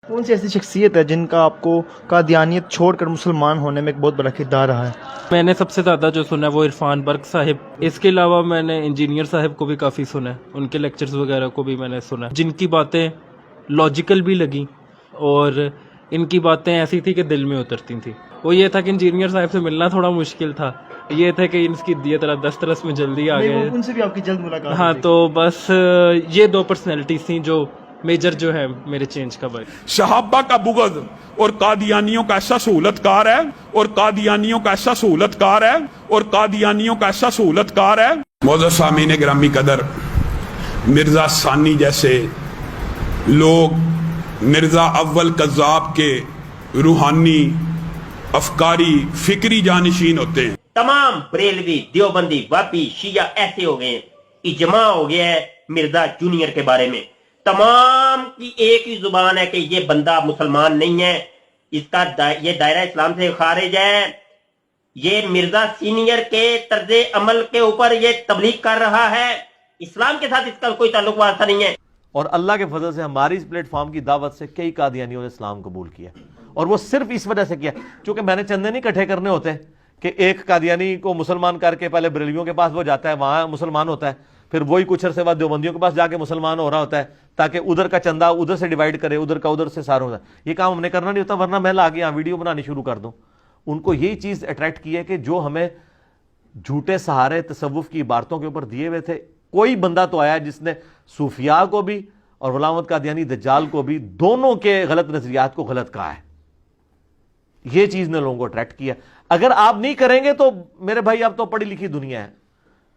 کون سی ایسی شخصیت ہے جن کا آپ کو قادیانیت چھوڑ کر مسلمان ہونے میں ایک بہت بڑا کردار رہا ہے؟ میں نے سب سے زیادہ جو سنا ہے وہ عرفان برق صاحب، اس کے علاوہ میں نے انجینئر صاحب کو بھی کافی سنا ہے، ان کے لیکچرز وغیرہ کو بھی میں نے سنا ہے، جن کی باتیں لاجیکل بھی لگیں اور ان کی باتیں ایسی تھی کہ دل میں اترتی تھیں۔ وہ یہ تھا کہ انجینئر صاحب سے ملنا تھوڑا مشکل تھا، یہ تھا کہ اس کی دیت دسترس میں جلدی آ گئے۔ ان سے بھی آپ کی جلد ملاقات ہاں، ہوئی؟ تو بس یہ دو پرسنالٹیز تھیں جو میجر جو ہے میرے چینج کا باعث۔ صحابہ کا بغض اور قادیانیوں کا ایسا سہولت کار ہے، اور قادیانیوں کا ایسا سہولت کار ہے، اور قادیانیوں کا ایسا سہولت کار ہے۔ معزز سامعین گرامی قدر، مرزا ثانی جیسے لوگ مرزا اول کذاب کے روحانی افکاری فکری جانشین ہوتے ہیں۔ تمام بریلوی، دیوبندی، واپی، شیعہ ایسے ہو گئے ہیں، اجماع ہو گیا ہے مرزا جونیئر کے بارے میں، تمام کی ایک ہی زبان ہے کہ یہ بندہ مسلمان نہیں ہے، اس کا یہ دائرہ اسلام سے خارج ہے، یہ مرزا سینئر کے طرز عمل کے اوپر یہ تبلیغ کر رہا ہے، اسلام کے ساتھ اس کا کوئی تعلق واسطہ نہیں ہے۔ اور اللہ کے فضل سے ہماری اس پلیٹ فارم کی دعوت سے کئی قادیانیوں نے اسلام قبول کیا، اور وہ صرف اس وجہ سے کیا چونکہ میں نے چندے نہیں اکٹھے کرنے ہوتے کہ ایک قادیانی کو مسلمان کر کے پہلے بریلویوں کے پاس وہ جاتا ہے، وہاں مسلمان ہوتا ہے، پھر وہی کچھ عرصے بعد دیوبندیوں کے پاس جا کے مسلمان ہو رہا ہوتا ہے تاکہ ادھر کا چندہ ادھر سے ڈیوائیڈ کرے، ادھر کا ادھر سے سارا ہوتا ہے۔ یہ کام ہم نے کرنا نہیں ہوتا، ورنہ میں لا کے یہاں ویڈیو بنانی شروع کر دوں۔ ان کو یہی چیز اٹریکٹ کی ہے کہ جو ہمیں جھوٹے سہارے تصوف کی عبارتوں کے اوپر دیے ہوئے تھے، کوئی بندہ تو آیا جس نے صوفیاء کو بھی اور غلام احمد قادیانی دجال کو بھی دونوں کے غلط نظریات کو غلط کہا ہے۔ یہ چیز نے لوگوں کو اٹریکٹ کیا۔ اگر آپ نہیں کریں گے تو میرے بھائی اب تو پڑھی لکھی دنیا ہے،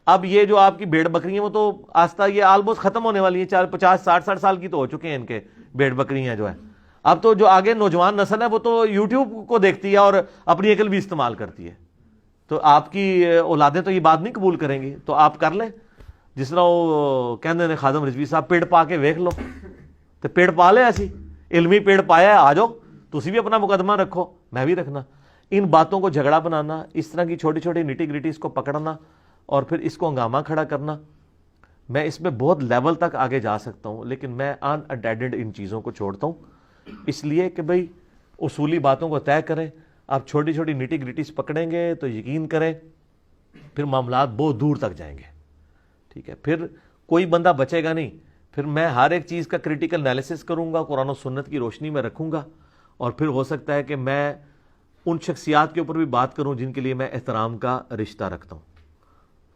اب یہ جو آپ کی بھیڑ بکریاں وہ تو آستہ یہ آلموسٹ ختم ہونے والی ہیں، 50 60 سال کی تو ہو چکے ہیں ان کے بھیڑ بکریاں جو ہے۔ اب تو جو آگے نوجوان نسل ہے وہ تو یوٹیوب کو دیکھتی ہے اور اپنی عقل بھی استعمال کرتی ہے، تو آپ کی اولادیں تو یہ بات نہیں قبول کریں گی، تو آپ کر لیں جس طرح وہ کہندے نے خادم رضوی صاحب، پیڑ پا کے ویکھ لو، تو پیڑ پا لے، ایسی علمی پیڑ پایا ہے، آ جاؤ تسی بھی اپنا مقدمہ رکھو، میں بھی رکھنا۔ ان باتوں کو جھگڑا بنانا، اس طرح کی چھوٹی چھوٹی نیٹی گریٹیز کو پکڑنا اور پھر اس کو ہنگامہ کھڑا کرنا، میں اس میں بہت لیول تک آگے جا سکتا ہوں، لیکن میں ان اٹینڈڈ ان چیزوں کو چھوڑتا ہوں، اس لیے کہ بھئی اصولی باتوں کو طے کریں۔ آپ چھوٹی چھوٹی نیٹی گریٹیز پکڑیں گے تو یقین کریں پھر معاملات بہت دور تک جائیں گے، ٹھیک ہے؟ پھر کوئی بندہ بچے گا نہیں، پھر میں ہر ایک چیز کا کریٹیکل انالیسس کروں گا، قرآن و سنت کی روشنی میں رکھوں گا، اور پھر ہو سکتا ہے کہ میں ان شخصیات کے اوپر بھی بات کروں جن کے لیے میں احترام کا رشتہ رکھتا ہوں،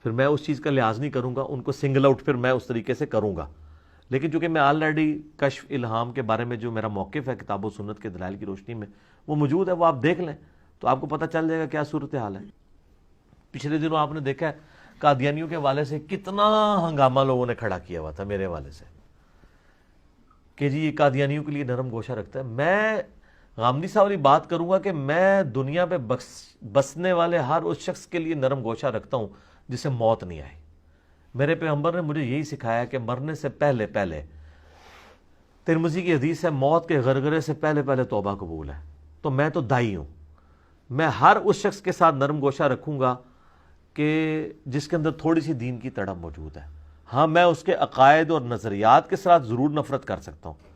پھر میں اس چیز کا لحاظ نہیں کروں گا، ان کو سنگل آؤٹ پھر میں اس طریقے سے کروں گا۔ لیکن چونکہ میں آلریڈی کشف الہام کے بارے میں جو میرا موقف ہے کتاب و سنت کے دلائل کی روشنی میں وہ موجود ہے، وہ آپ دیکھ لیں تو آپ کو پتہ چل جائے گا کیا صورتحال ہے۔ پچھلے دنوں آپ نے دیکھا ہے قادیانیوں کے حوالے سے کتنا ہنگامہ لوگوں نے کھڑا کیا ہوا تھا میرے حوالے سے کہ جی یہ قادیانیوں کے لیے نرم گوشہ رکھتا ہے۔ میں غامدی صاحب والی بات کروں گا کہ میں دنیا پہ بسنے والے ہر اس شخص کے لیے نرم گوشہ رکھتا ہوں جسے موت نہیں آئی۔ میرے پیغمبر نے مجھے یہی سکھایا کہ مرنے سے پہلے ترمذی کی حدیث ہے، موت کے غرغرے سے پہلے توبہ قبول ہے۔ تو میں تو دائی ہوں، میں ہر اس شخص کے ساتھ نرم گوشہ رکھوں گا کہ جس کے اندر تھوڑی سی دین کی تڑپ موجود ہے۔ ہاں، میں اس کے عقائد اور نظریات کے ساتھ ضرور نفرت کر سکتا ہوں،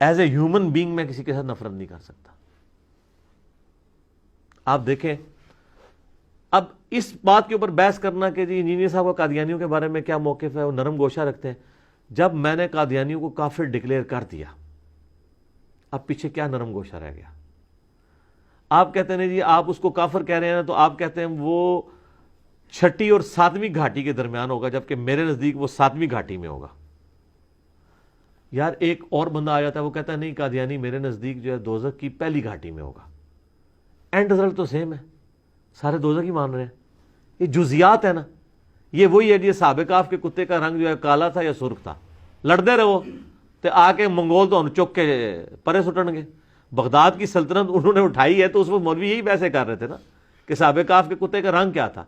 ایز اے ہیومن بینگ میں کسی کے ساتھ نفرت نہیں کر سکتا۔ آپ دیکھیں اب اس بات کے اوپر بحث کرنا کہ جی انجینئر صاحب کا قادیانیوں کے بارے میں کیا موقف ہے، وہ نرم گوشہ رکھتے ہیں۔ جب میں نے قادیانیوں کو کافر ڈکلیئر کر دیا، اب پیچھے کیا نرم گوشہ رہ گیا؟ آپ کہتے ہیں جی آپ اس کو کافر کہہ رہے ہیں تو آپ کہتے ہیں وہ 6 اور 7ویں گھاٹی کے درمیان ہوگا، جبکہ میرے نزدیک وہ 7ویں گھاٹی میں ہوگا۔ یار ایک اور بندہ آ جاتا ہے وہ کہتا ہے نہیں قادیانی میرے نزدیک جو ہے دوزخ کی پہلی گھاٹی میں ہوگا، اینڈ رزلٹ تو سیم ہے، سارے دوزخ ہی مان رہے ہیں۔ یہ جزیات ہے نا، یہ وہی ہے جی صحابہ کہف کے کتے کا رنگ جو ہے کالا تھا یا سرخ تھا، لڑتے رہو تو آ کے منگول تو چک کے پرے سٹن گے۔ بغداد کی سلطنت انہوں نے اٹھائی ہے تو اس وقت مولوی یہی ویسے کر رہے تھے نا کہ صحابہ کہف کے کتے کا رنگ کیا تھا،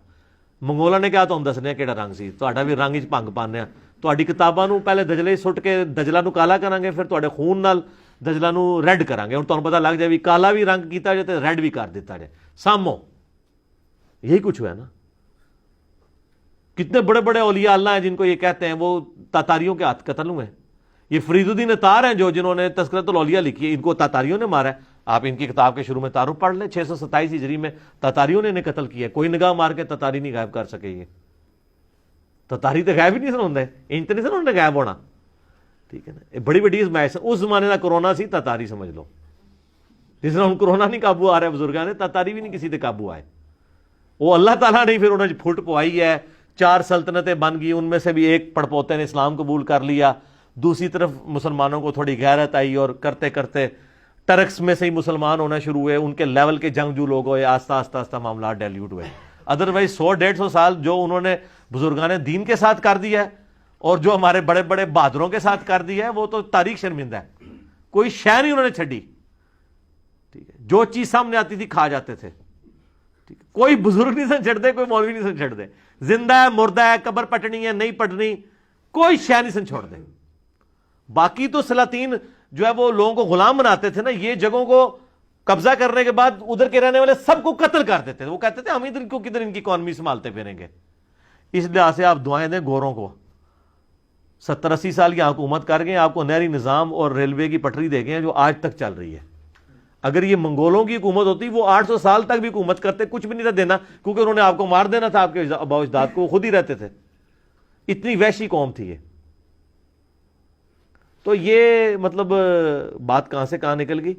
منگولا نے کیا تو ہم دسنے کہڑا رنگ سی، تہاڈا بھی رنگ پنگ پانے تہاڈی کتاباں نو پہلے دجلے سٹ کے دجلہ نو کالا کریں گے، پھر تہاڈے خون نال دجلہ نو ریڈ کریں گے، اور تمہیں پتہ لگ جائے بھی کالا بھی رنگ کیتا جائے تو ریڈ بھی کر دیتا جائے، سامو یہی کچھ ہوا ہے نا۔ کتنے بڑے بڑے اولیاء اللہ ہیں جن کو یہ کہتے ہیں وہ تاتاریوں کے ہاتھ قتل ہوئے، یہ فرید الدین اتار ہیں جو جنہوں نے تذکرۃ الاولیاء لکھی ہے، ان کو تاتاریوں نے مارا ہے. آپ ان کی کتاب کے شروع میں تعارف پڑھ لیں، 627 ہجری میں تاتاریوں نے انہیں قتل کیا. کوئی نگاہ مار کے تاتاری نہیں غائب کر سکے. یہ تاتاری تو غائب ہی نہیں سن ہوندے، ان تو نہیں سن ہوندے غائب ہونا. ٹھیک ہے نا، یہ بڑی بڑی ازمائش. اس زمانے کا کرونا سی تاتاری سمجھ لو. جس طرح ہن کرونا نہیں قابو آ رہا ہے بزرگاں نے، تاتاری بھی نہیں کسی تے قابو آئے. وہ اللہ تعالیٰ نے پھر انہیں پھٹ پوائی ہے. 4 سلطنتیں بن گئی، ان میں سے بھی ایک پڑپوتے نے اسلام قبول کر لیا. دوسری طرف مسلمانوں کو تھوڑی غیرت آئی اور کرتے کرتے ٹرکس میں سے ہی مسلمان ہونا شروع ہوئے. ان کے لیول کے جنگجو لوگ ہوئے. آہستہ آہستہ آہستہ معاملات ڈیلیوٹ ہوئے. ادروائز 100-150 سال جو انہوں نے بزرگان دین کے ساتھ کر دیا ہے اور جو ہمارے بڑے بڑے بہادروں کے ساتھ کر دیا ہے، وہ تو تاریخ شرمندہ ہے. کوئی شے نہیں انہوں نے چھڈی. ٹھیک ہے، جو چیز سامنے آتی تھی کھا جاتے تھے. ٹھیک ہے، کوئی بزرگ نہیں سن چھڑ دے، کوئی مولوی نہیں سن چھڑ دے. زندہ ہے، مردہ ہے، قبر پٹنی ہے، نہیں پٹنی، کوئی شے نہیں سن چھوڑ دے. باقی تو سلاطین جو ہے وہ لوگوں کو غلام بناتے تھے نا. یہ جگہوں کو قبضہ کرنے کے بعد ادھر کے رہنے والے سب کو قتل کر دیتے تھے. وہ کہتے تھے ہم ادھر کو کدھر ان کی اکانومی سنبھالتے پھریں گے. اس لحاظ سے آپ دعائیں دیں گوروں کو. 70-80 سال کی حکومت کر گئے، آپ کو نہری نظام اور ریلوے کی پٹری دے گئے ہیں جو آج تک چل رہی ہے. اگر یہ منگولوں کی حکومت ہوتی وہ 800 سال تک بھی حکومت کرتے، کچھ بھی نہیں تھا دینا، کیونکہ انہوں نے آپ کو مار دینا تھا. آپ کے آباء و اجداد کو خود ہی رہتے تھے. اتنی وحشی قوم تھی یہ. تو یہ مطلب بات کہاں سے کہاں نکل گئی.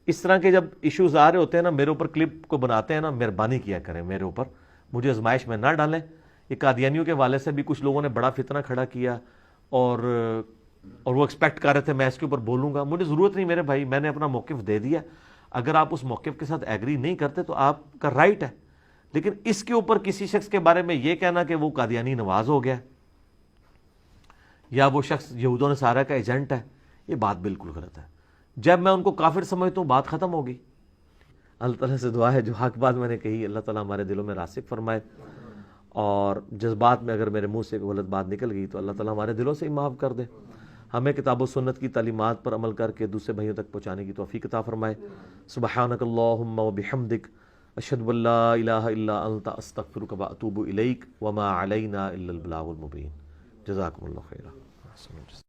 اس طرح کے جب ایشوز آ رہے ہوتے ہیں نا، میرے اوپر کلپ کو بناتے ہیں نا، مہربانی کیا کریں میرے اوپر، مجھے آزمائش میں نہ ڈالیں. یہ قادیانیوں کے حوالے سے بھی کچھ لوگوں نے بڑا فتنہ کھڑا کیا اور وہ ایکسپیکٹ کر رہے تھے میں اس کے اوپر بولوں گا. مجھے ضرورت نہیں میرے بھائی، میں نے اپنا موقف دے دیا. اگر آپ اس موقف کے ساتھ ایگری نہیں کرتے تو آپ کا رائٹ ہے. لیکن اس کے اوپر کسی شخص کے بارے میں یہ کہنا کہ وہ قادیانی نواز ہو گیا یا وہ شخص یہود و نصارہ کا ایجنٹ ہے، یہ بات بالکل غلط ہے. جب میں ان کو کافر سمجھتا ہوں بات ختم ہوگی. اللہ تعالیٰ سے دعا ہے جو حق بات میں نے کہی اللہ تعالیٰ ہمارے دلوں میں راسخ فرمائے، اور جذبات میں اگر میرے منہ سے کوئی غلط بات نکل گئی تو اللہ تعالیٰ ہمارے دلوں سے ہی معاف کر دے. ہمیں کتاب و سنت کی تعلیمات پر عمل کر کے دوسرے بھائیوں تک پہنچانے کی توفیق عطا فرمائے. سبحانک اللہم و بحمدک، اشہد ان لا الہ الا انت، استغفرک و اتوب الیک، وما علینا الا البلاغ المبین. جزاکم اللہ خیرا.